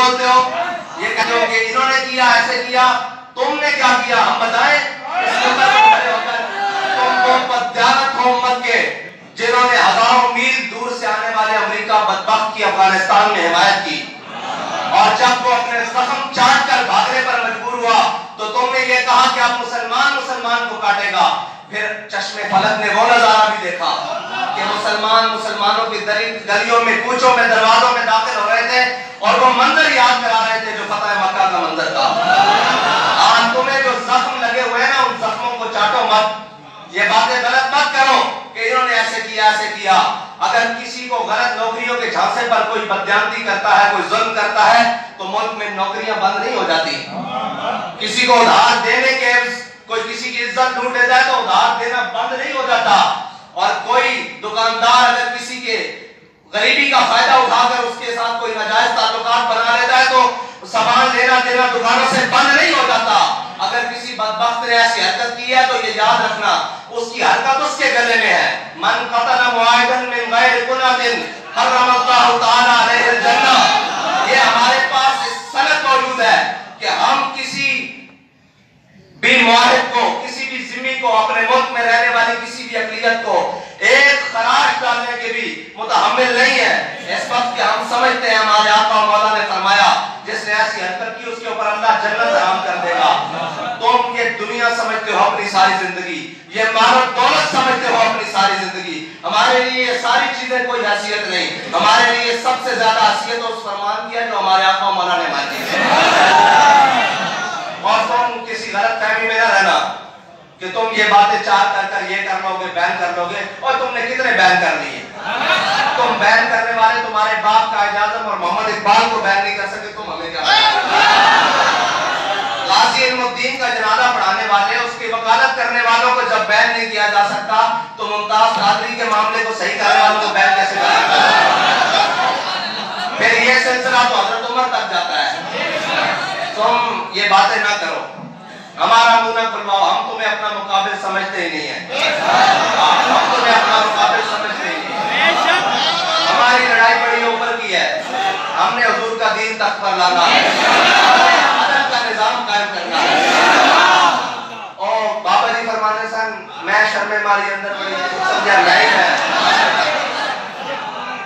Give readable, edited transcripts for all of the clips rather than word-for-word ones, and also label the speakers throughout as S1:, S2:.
S1: بولتے ہو؟ یہ کہتے ہو کہ انہوں نے کیا، ایسے کیا، تم نے کیا کیا؟ ہم بتائیں؟ اس ممبر پر کھڑے ہو کر تم کو بددیانت ہو امت کے، جنہوں نے ہزاروں میل دور سے آنے والے امریکہ بدبخت کی افغانستان میں حمایت کی، اور جب وہ اپنے زخم چاٹ کر بھاگنے پر مجبور ہوا تو تم نے یہ کہا کہ اب مسلمان کو کاٹے گا۔ پھر چشم فلک نے وہ نظارہ بھی دیکھا کہ مسلمانوں کی گلیوں میں، کوچوں میں، دروازوں میں داخل ہو رہے تھے اور وہ منظر یاد کرا رہے تھے جو فتح مکہ کا منظر تھا۔ آج تمہیں جو زخم لگے ہوئے ہیں نا، ان زخموں کو چاٹو مت، یہ باتیں غلط مت کرو کہ انہوں نے ایسے کیا ایسے کیا۔ اگر کسی کو غلط نوکریوں کے جھانسے پر کوئی بددیانتی کرتا ہے، کوئی ظلم کرتا ہے تو ملک میں نوکریاں بند نہیں ہو جاتی۔ کسی کو ادھار دینے کے، کوئی کسی کی عزت لوٹ لیتا ہے تو ادھار دینا بند نہیں ہو جاتا، اور کوئی دکاندار اگر کسی کے غریبی کا فائدہ اٹھا کر اس کے ساتھ کوئی ناجائز تعلقات بنا لیتا ہے تو سامان لینا دینا دکانوں سے بند نہیں ہو جاتا۔ اگر کسی بدبخت نے ایسی حرکت کی ہے تو یہ یاد رکھنا اس کی حرکت اس کے گلے میں ہے۔ من قتل معاہدا من غیر قناۃ حرم اللہ تعالی علیہ الجنہ۔ یہ ہمارے پاس سند موجود ہے کہ ہم کسی بھی معاہد کو، کسی بھی ذمہ کو، اپنے ملک میں رہنے والی کسی بھی اقلیت کو ایک خراش ڈالنے کے بھی متحمل نہیں ہے۔ اس وقت کہ ہم سمجھتے ہیں ہمارے آقا و مولا نے فرمایا جس نے ایسی حرکت کی اس کے اوپر اللہ جنت حرام کر دے گا۔ تم یہ دنیا سمجھتے ہو اپنی ساری زندگی، یہ مال و دولت سمجھتے ہو اپنی ساری زندگی۔ ہمارے لیے یہ ساری چیزیں کوئی حیثیت نہیں، ہمارے لیے سب سے زیادہ حیثیت اس فرمان کی ہے جو ہمارے آقا و مولا نے مانی ہے۔ اور تم کسی غلط فہمی میں نہ رہنا کہ تم یہ باتیں چار کر یہ کر لو گے، بین کر لو گے، اور تم نے کتنے بین کر لیے؟ تم بین کرنے والے تمہارے باپ قائد اعظم اور محمد اقبال کو بین نہیں کر سکے، تم ہمیں کیا غازی علم الدین کا جنازہ پڑھانے والے، اس کی وکالت کرنے والوں کو جب بین نہیں کیا جا سکتا تو ممتاز قادری کے معاملے کو صحیح کرنے والوں کو بین کیسے کر سکتا؟ پھر یہ سلسلہ تو حضرت عمر تک جاتا ہے۔ تم یہ باتیں نہ کرو، ہمارا منہ نہ کھلواؤ، ہم تمہیں اپنا مقابل سمجھتے ہی نہیں ہیں، ہم تمہیں اپنا مقابل سمجھتے ہی نہیں ہیں۔ ہماری لڑائی بڑی اوپر کی ہے، ہم نے حضور کا دین تخت پر لانا ہے، عدل کا نظام قائم کرنا ہے۔ اور بابا جی فرمانے سن میں شرمے ماری اندر بڑی سمجھا لائن ہے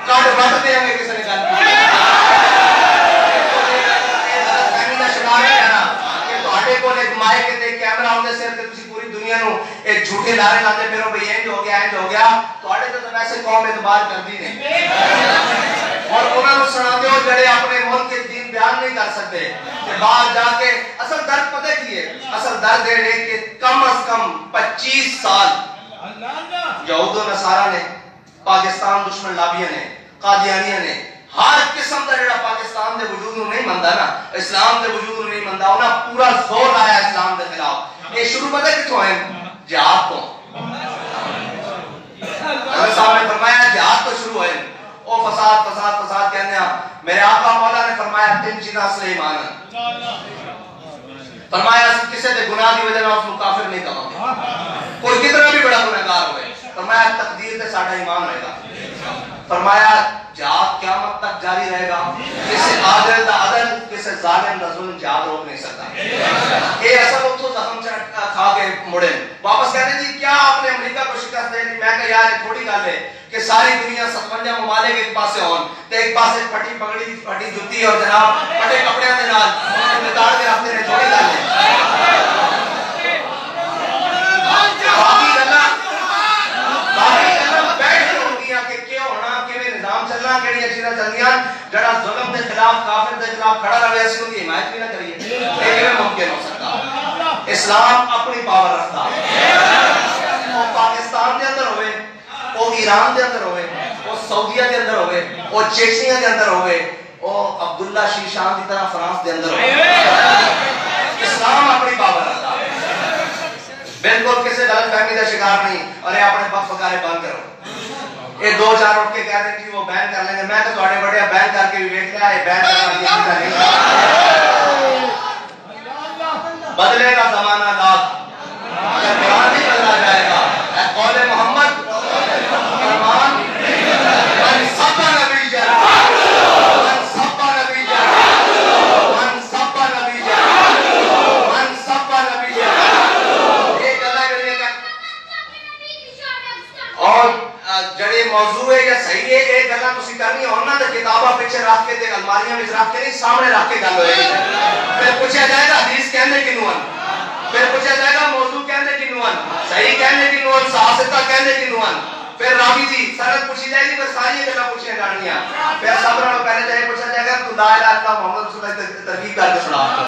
S1: کٹ وقت دیں گے کسی نے کہا مائے کے دیکھ کیمرہ ہوندے سر تے تسی پوری دنیا نو ایک جھوٹے لارے لاتے پھرو بھئی اینج ہو گیا تو آڑے تو ویسے قوم اعتبار کر دی نہیں، اور انہوں نے سنا دے ہو جڑے اپنے ملک کے دین بیان نہیں کر سکتے کہ باہر جا کے اصل درد پتہ کی ہے؟ اصل درد ہے کہ کم از کم 25 سال یہود و نصارہ نے، پاکستان دشمن لابیاں نے، قادیانیاں نے، ہر قسم کا جڑا پاکستان دے وجود نو نہیں مندا نا، اسلام دے وجود نو نہیں مندا، انہاں پورا زور لایا اسلام دے خلاف۔ یہ شروع پتہ کتھوں ہے؟ جہاد تو۔ حضرت صاحب نے فرمایا جہاد تو شروع ہے، او فساد کہنے ہیں۔ میرے آقا مولا نے فرمایا 3 چیزاں اصل ایمان ہیں۔ فرمایا کسی دے گناہ دی وجہ نہ اس کو کافر نہیں کہا، کوئی کتنا بھی بڑا گنہگار ہوئے، فرمایا تقدیر تے ساڈا ایمان رہے گا۔ فرمایا جہاد قیامت تک جاری رہے گا، کسی عادل دا عدل، کسی ظالم دا ظلم جہاد روک نہیں سکتا۔ یہ اصل اتھو زخم کھا کے مڑے واپس کہنے جی کیا آپ نے امریکہ کو شکست دے دی؟ میں کہا یار یہ تھوڑی گل ہے کہ ساری دنیا 57 ممالک ایک پاسے ہون تے ایک پاسے پھٹی پگڑی، پھٹی جُتی اور جناب پھٹے کپڑے دے نال نتاڑ کے رکھتے نے، تھوڑی گل ہے۔ جڑا ظلم دے خلاف، کافر دے خلاف کھڑا رہے اسی ان کی حمایت بھی نہ کریے، لیکن ممکن ہو سکتا۔ اسلام اپنی پاور رکھتا، وہ پاکستان دے اندر ہوئے، وہ ایران دے اندر ہوئے، وہ سعودیہ دے اندر ہوئے، وہ چیچنیا دے اندر ہوئے، وہ عبداللہ شیشان کی طرح فرانس دے اندر ہوئے، اسلام اپنی پاور رکھتا، بالکل کسی غلط فہمی کا شکار نہیں۔ اور یہ اپنے بک بکارے بند کرو، یہ 2-4 اٹھ کے کہہ دیں کہ وہ بین کر لیں گے، میں تو تھوڑے بڑے بین کر کے بھی دیکھ لیا، یہ بین کرنا نہیں بدلے گا زمانہ داد، اگر قرآن نہیں بدلا جائے گا، اے قول محمد فرمان من سب نبی جا، من سب نبی جا موضوع ہے یا صحیح ہے یہ گلاں تسی کرنی ہونا تے کتاباں پیچھے رکھ کے تے الماریاں وچ رکھ کے نہیں سامنے رکھ کے گل ہوئے گی پھر پوچھا جائے گا حدیث کہندے کینوں ہیں پھر پوچھا جائے گا موضوع کہندے کینوں ہیں صحیح کہندے کینوں ہیں صحاح کہندے کینوں ہیں پھر راوی دی سند پوچھی جائے گی پھر ساری گلاں پوچھیاں جانگیاں پھر سب نالوں پہلے جائے پوچھا جائے گا تو لا الہ الا اللہ محمد رسول اللہ ترغیب کر کے سنا